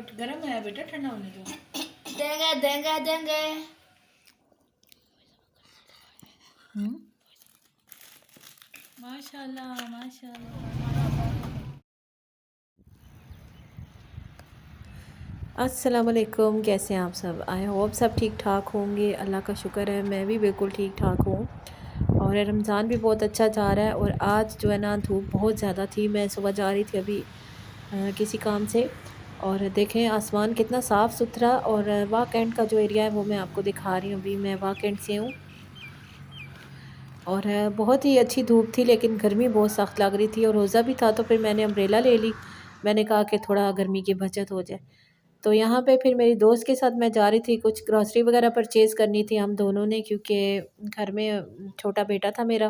गर्म है बेटा, ठंडा होने दो। देंगे देंगे देंगे। माशाल्लाह माशाल्लाह। अस्सलाम वालेकुम, कैसे हैं आप सब। आई होप सब ठीक ठाक होंगे। अल्लाह का शुक्र है मैं भी बिल्कुल ठीक ठाक हूँ और रमज़ान भी बहुत अच्छा जा रहा है। और आज जो है ना धूप बहुत ज़्यादा थी। मैं सुबह जा रही थी अभी किसी काम से और देखें आसमान कितना साफ़ सुथरा। और वाह कैंट का जो एरिया है वो मैं आपको दिखा रही हूँ। अभी मैं वाह कैंट से हूँ और बहुत ही अच्छी धूप थी लेकिन गर्मी बहुत सख्त लग रही थी और रोज़ा भी था तो फिर मैंने अम्ब्रेला ले ली। मैंने कहा कि थोड़ा गर्मी की बचत हो जाए। तो यहाँ पे फिर मेरी दोस्त के साथ मैं जा रही थी, कुछ ग्रॉसरी वगैरह परचेज़ करनी थी हम दोनों ने, क्योंकि घर में छोटा बेटा था मेरा।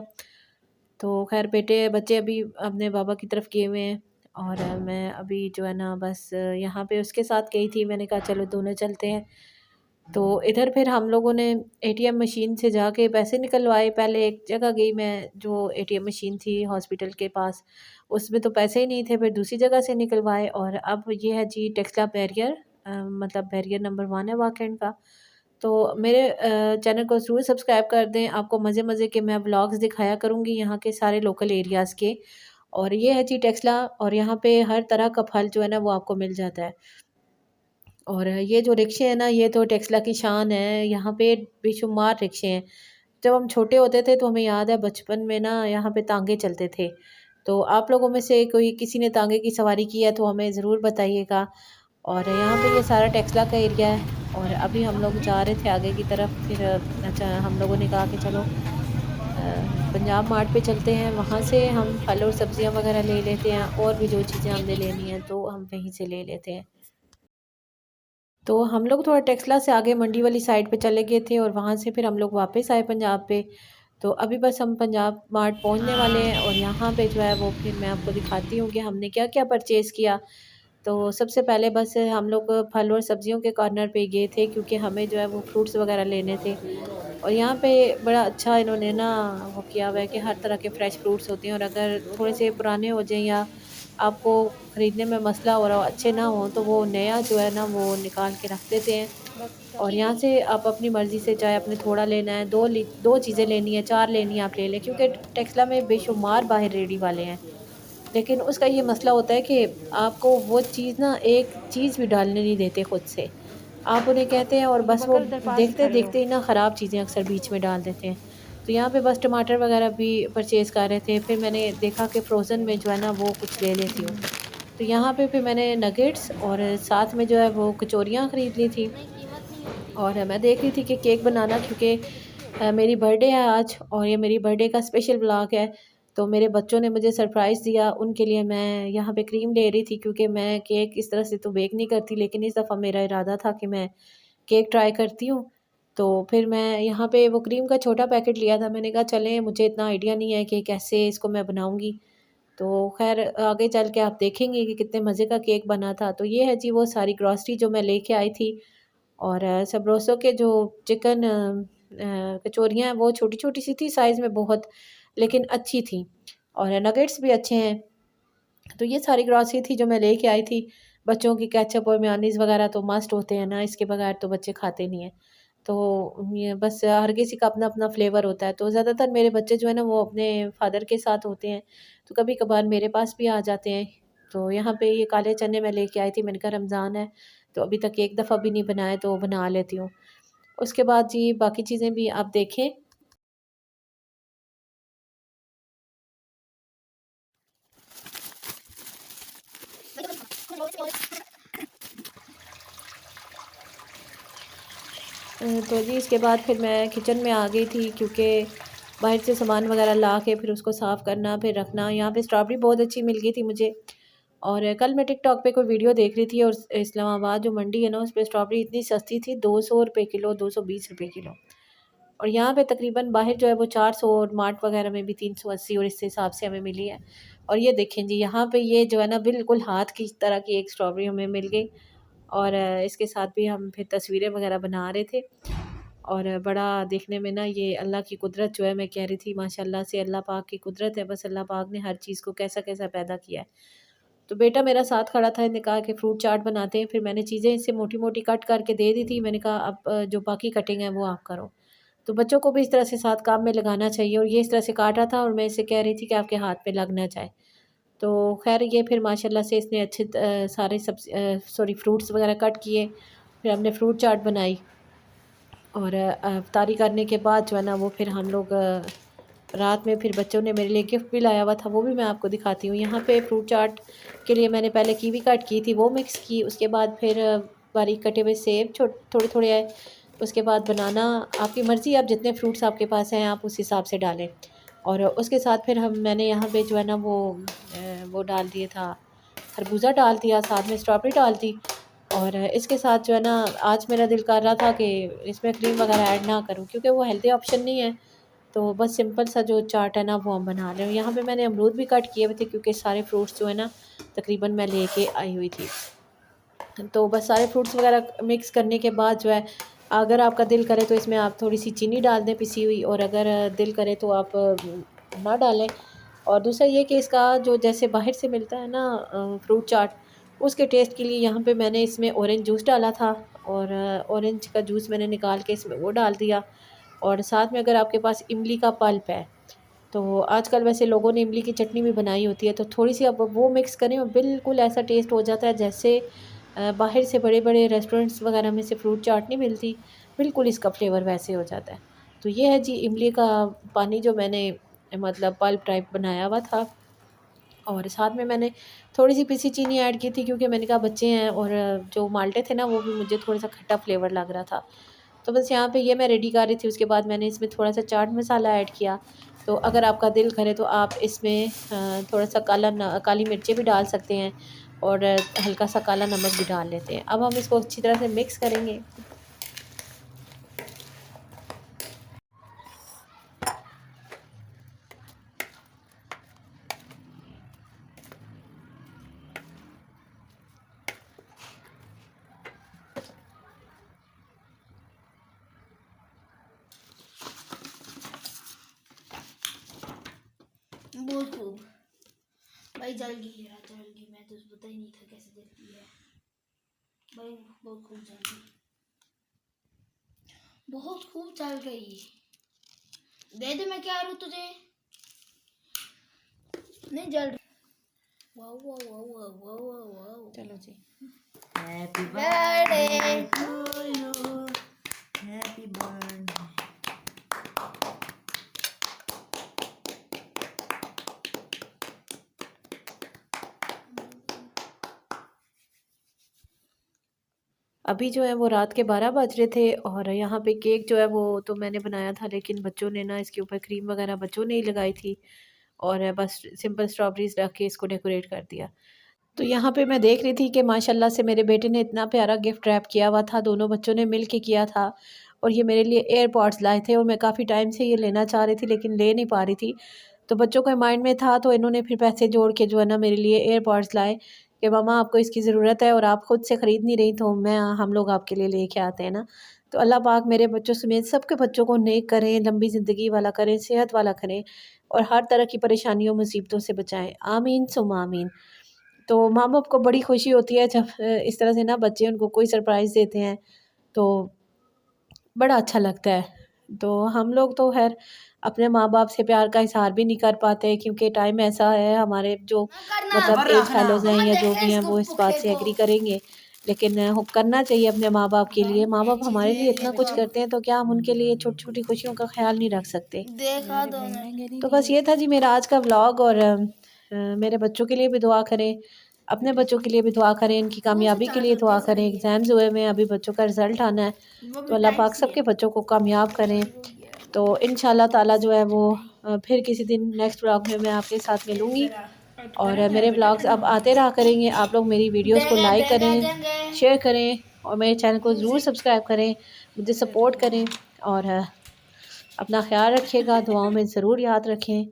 तो खैर बेटे बच्चे अभी अपने बाबा की तरफ गए हुए हैं और मैं अभी जो है ना बस यहाँ पे उसके साथ गई थी। मैंने कहा चलो दोनों चलते हैं। तो इधर फिर हम लोगों ने एटीएम मशीन से जाके पैसे निकलवाए। पहले एक जगह गई मैं, जो एटीएम मशीन थी हॉस्पिटल के पास, उसमें तो पैसे ही नहीं थे। फिर दूसरी जगह से निकलवाए और अब ये है जी टेक्सला बैरियर, मतलब बैरियर नंबर 1 है वाकई का। तो मेरे चैनल को ज़रूर सब्सक्राइब कर दें। आपको मज़े-मज़े के मैं व्लॉग्स दिखाया करूँगी यहाँ के सारे लोकल एरियाज़ के। और ये है जी टेक्सला और यहाँ पे हर तरह का फल जो है ना वो आपको मिल जाता है। और ये जो रिक्शे हैं ना ये तो टेक्सला की शान है। यहाँ पे बेशुमार रिक्शे हैं। जब हम छोटे होते थे तो हमें याद है बचपन में ना यहाँ पे तांगे चलते थे। तो आप लोगों में से कोई किसी ने तांगे की सवारी की है तो हमें ज़रूर बताइएगा। और यहाँ पे ये सारा टेक्सला का एरिया है और अभी हम लोग जा रहे थे आगे की तरफ। फिर अच्छा हम लोगों ने कहा कि चलो पंजाब मार्ट पे चलते हैं, वहाँ से हम फल और सब्जियाँ वगैरह ले लेते हैं और भी जो चीज़ें हमने लेनी हैं तो हम वहीं से ले लेते हैं। तो हम लोग थोड़ा टेक्सला से आगे मंडी वाली साइड पे चले गए थे और वहाँ से फिर हम लोग वापस आए पंजाब पे। तो अभी बस हम पंजाब मार्ट पहुँचने वाले हैं और यहाँ पे जो है वो फिर मैं आपको दिखाती हूँ कि हमने क्या-क्या परचेज़ किया। तो सबसे पहले बस हम लोग फल और सब्जियों के कॉर्नर पे गए थे क्योंकि हमें जो है वो फ्रूट्स वगैरह लेने थे। और यहाँ पे बड़ा अच्छा इन्होंने ना वो किया हुआ है कि हर तरह के फ्रेश फ्रूट्स होते हैं और अगर थोड़े से पुराने हो जाएँ या आपको ख़रीदने में मसला हो रहा हो, अच्छे ना हों, तो वो नया जो है ना वो निकाल के रख देते हैं। और यहाँ से आप अपनी मर्ज़ी से चाहे आपने थोड़ा लेना है, 2 चीज़ें लेनी है, 4 लेनी है आप ले लें, क्योंकि टेक्सला में बेशुमार बाहर रेहड़ी वाले हैं। लेकिन उसका ये मसला होता है कि आपको वो चीज़ ना एक चीज़ भी डालने नहीं देते खुद से। आप उन्हें कहते हैं और अबू बस वो बकर इधर पास ही खड़े हो। देखते-देखते ही ना ख़राब चीज़ें अक्सर बीच में डाल देते हैं। तो यहाँ पे बस टमाटर वग़ैरह भी परचेज़ कर रहे थे। फिर मैंने देखा कि फ्रोज़न में जो है ना वो कुछ ले लेती हूँ। तो यहाँ पे फिर मैंने नगेट्स और साथ में जो है वो कचौरियाँ ख़रीद ली थी। नहीं कीमत नहीं है। और मैं देख रही थी कि केक बनाना, क्योंकि मेरी बर्थडे है आज और ये मेरी बर्थडे का स्पेशल व्लॉग है। तो मेरे बच्चों ने मुझे सरप्राइज़ दिया, उनके लिए मैं यहाँ पे क्रीम ले रही थी, क्योंकि मैं केक इस तरह से तो बेक नहीं करती, लेकिन इस दफ़ा मेरा इरादा था कि मैं केक ट्राई करती हूँ। तो फिर मैं यहाँ पे वो क्रीम का छोटा पैकेट लिया था। मैंने कहा चलें, मुझे इतना आइडिया नहीं है कि कैसे इसको मैं बनाऊँगी। तो ख़ैर आगे चल के आप देखेंगे कि कितने मज़े का केक बना था। तो ये है जी वो सारी ग्रॉसरी जो मैं लेके आई थी। और सबरोसो के जो चिकन कचौरियाँ हैं वो छोटी-छोटी सी थी साइज़ में बहुत, लेकिन अच्छी थी और नगेट्स भी अच्छे हैं। तो ये सारी ग्रॉसरी थी जो मैं लेके आई थी। बच्चों की केचअप और मेयोनीज़ वगैरह तो मस्ट होते हैं ना, इसके बगैर तो बच्चे खाते नहीं हैं। तो ये बस हर किसी का अपना-अपना फ्लेवर होता है। तो ज़्यादातर मेरे बच्चे जो है ना वो अपने फ़ादर के साथ होते हैं, तो कभी-कभार मेरे पास भी आ जाते हैं। तो यहाँ पे ये काले चने मैं लेके आई थी। मैंने कहा रमज़ान है, तो अभी तक एक दफ़ा भी नहीं बनाए तो बना लेती हूँ। उसके बाद जी बाकी चीज़ें भी आप देखें। तो जी इसके बाद फिर मैं किचन में आ गई थी, क्योंकि बाहर से सामान वगैरह ला के फिर उसको साफ़ करना फिर रखना। यहाँ पे स्ट्रॉबेरी बहुत अच्छी मिल गई थी मुझे। और कल मैं टिकटॉक पे कोई वीडियो देख रही थी और इस्लामाबाद जो मंडी है ना उस पे स्ट्रॉबेरी इतनी सस्ती थी, 200 रुपये किलो, 220 रुपये किलो। और यहाँ पे तकरीबन बाहर जो है वो 400 और मार्ट वगैरह में भी 380 और इस हिसाब से हमें मिली है। और ये देखें जी यहाँ पे ये जो है ना बिल्कुल हाथ की तरह की एक स्ट्रॉबेरी हमें मिल गई। और इसके साथ भी हम फिर तस्वीरें वगैरह बना रहे थे। और बड़ा देखने में ना ये अल्लाह की कुदरत जो है, मैं कह रही थी माशाल्लाह से अल्लाह पाक की कुदरत है, बस अल्लाह पाक ने हर चीज़ को कैसा-कैसा पैदा किया है। तो बेटा मेरा साथ खड़ा था, इन्होंने कहा कि फ्रूट चाट बनाते हैं। फिर मैंने चीज़ें इससे मोटी मोटी कट करके दे दी थी। मैंने कहा अब जो बाकी कटिंग है वो आप करो। तो बच्चों को भी इस तरह से साथ काम में लगाना चाहिए। और ये इस तरह से काटा था और मैं इसे कह रही थी कि आपके हाथ पे लग ना जाए। तो खैर ये फिर माशाल्लाह से इसने अच्छे सारे फ्रूट्स वगैरह कट किए। फिर हमने फ्रूट चाट बनाई और अफ्तारी करने के बाद जो है ना वो फिर हम लोग रात में फिर बच्चों ने मेरे लिए गिफ्ट भी लाया हुआ था, वो भी मैं आपको दिखाती हूँ। यहाँ पे फ्रूट चाट के लिए मैंने पहले कीवी कट की थी, वो मिक्स की। उसके बाद फिर बारीक कटे हुए सेब थोड़े थोड़े आए। उसके बाद बनाना, आपकी मर्ज़ी, आप जितने फ्रूट्स आपके पास हैं आप उस हिसाब से डालें। और उसके साथ फिर मैंने यहाँ पे जो है ना वो डाल दिया था, खरबूजा डाल दिया, साथ में स्ट्रॉबेरी डाल दी। और इसके साथ जो है ना आज मेरा दिल कर रहा था कि इसमें क्रीम वगैरह ऐड ना करूं, क्योंकि वो हेल्दी ऑप्शन नहीं है। तो बस सिंपल सा जो चाट है ना वो हम बना रहे हैं। यहाँ पे मैंने अमरूद भी कट किए हुए थे, क्योंकि सारे फ्रूट्स जो है ना तकरीबन मैं लेके आई हुई थी। तो बस सारे फ्रूट्स वगैरह मिक्स करने के बाद जो है, अगर आपका दिल करे तो इसमें आप थोड़ी सी चीनी डाल दें पिसी हुई, और अगर दिल करे तो आप ना डालें। और दूसरा ये कि इसका जो जैसे बाहर से मिलता है ना फ्रूट चाट, उसके टेस्ट के लिए यहाँ पे मैंने इसमें ऑरेंज जूस डाला था। और ऑरेंज का जूस मैंने निकाल के इसमें वो डाल दिया। और साथ में अगर आपके पास इमली का पल्प है, तो आजकल वैसे लोगों ने इमली की चटनी भी बनाई होती है, तो थोड़ी सी अब वो मिक्स करें और बिल्कुल ऐसा टेस्ट हो जाता है जैसे बाहर से बड़े बड़े रेस्टोरेंट्स वगैरह में से फ्रूट चाट नहीं मिलती, बिल्कुल इसका फ्लेवर वैसे हो जाता है। तो ये है जी इमली का पानी जो मैंने मतलब पल्प टाइप बनाया हुआ था। और साथ में मैंने थोड़ी सी पिसी चीनी ऐड की थी, क्योंकि मैंने कहा बच्चे हैं, और जो माल्टे थे ना वो भी मुझे थोड़ा सा खट्टा फ्लेवर लग रहा था। तो बस यहाँ पे ये मैं रेडी कर रही थी। उसके बाद मैंने इसमें थोड़ा सा चाट मसाला ऐड किया। तो अगर आपका दिल करे तो आप इसमें थोड़ा सा काली मिर्चें भी डाल सकते हैं, और हल्का सा काला नमक भी डाल लेते हैं। अब हम इसको अच्छी तरह से मिक्स करेंगे। बहुत खूब भाई, जल गई यार, जल गई। मैं तो पता ही नहीं था कैसे जलती है भाई। बहुत खूब जल गई, बहुत खूब जल गई। दे दे, मैं क्या करूँ तुझे। नहीं जल रही। वाह वाह वाह वाह वाह वाह वाह। चलो जी, happy birthday to you, happy birthday. अभी जो है वो रात के 12 बज रहे थे। और यहाँ पे केक जो है वो तो मैंने बनाया था, लेकिन बच्चों ने ना इसके ऊपर क्रीम वगैरह बच्चों ने ही लगाई थी, और बस सिंपल स्ट्रॉबेरीज रख के इसको डेकोरेट कर दिया। तो यहाँ पे मैं देख रही थी कि माशाल्लाह से मेरे बेटे ने इतना प्यारा गिफ्ट रैप किया हुआ था, दोनों बच्चों ने मिल के किया था। और ये मेरे लिए एयरपॉड्स लाए थे, और मैं काफ़ी टाइम से ये लेना चाह रही थी लेकिन ले नहीं पा रही थी। तो बच्चों के माइंड में था, तो इन्होंने फिर पैसे जोड़ के जो है ना मेरे लिए एयरपॉड्स लाए कि मामा आपको इसकी ज़रूरत है और आप ख़ुद से ख़रीद नहीं रही, तो हम लोग आपके लिए लेके आते हैं ना। तो अल्लाह पाक मेरे बच्चों समेत सबके बच्चों को नेक करें, लंबी ज़िंदगी वाला करें, सेहत वाला करें, और हर तरह की परेशानियों मुसीबतों से बचाएं। आमीन सुम आमीन। तो माँ बाप को बड़ी खुशी होती है जब इस तरह से ना बच्चे उनको कोई सरप्राइज़ देते हैं, तो बड़ा अच्छा लगता है। तो हम लोग तो खैर अपने माँ बाप से प्यार का इज़हार भी नहीं कर पाते, क्योंकि टाइम ऐसा है, हमारे जो करना मतलब एज फेलोज़ हैं या जो भी हैं वो इस बात से को। एग्री करेंगे। लेकिन करना चाहिए अपने माँ बाप के लिए। माँ बाप हमारे लिए इतना कुछ करते हैं, तो क्या हम उनके लिए छोटी छोटी खुशियों का ख्याल नहीं रख सकते। देखा दो तो बस ये था जी मेरा आज का व्लॉग। और मेरे बच्चों के लिए भी दुआ करें, अपने बच्चों के लिए भी दुआ करें, इनकी कामयाबी के लिए दुआ करें। एग्ज़ाम्स हुए में अभी बच्चों का रिज़ल्ट आना है, तो अल्लाह पाक सबके बच्चों को कामयाब करें। तो इंशाल्लाह ताला जो है वो फिर किसी दिन नेक्स्ट व्लॉग में मैं आपके साथ मिलूँगी। और मेरे व्लॉग्स अब आते रहा करेंगे। आप लोग मेरी वीडियोस को लाइक करें, शेयर करें, और मेरे चैनल को ज़रूर सब्सक्राइब करें, मुझे सपोर्ट करें, और अपना ख्याल रखिएगा, दुआओं में ज़रूर याद रखें।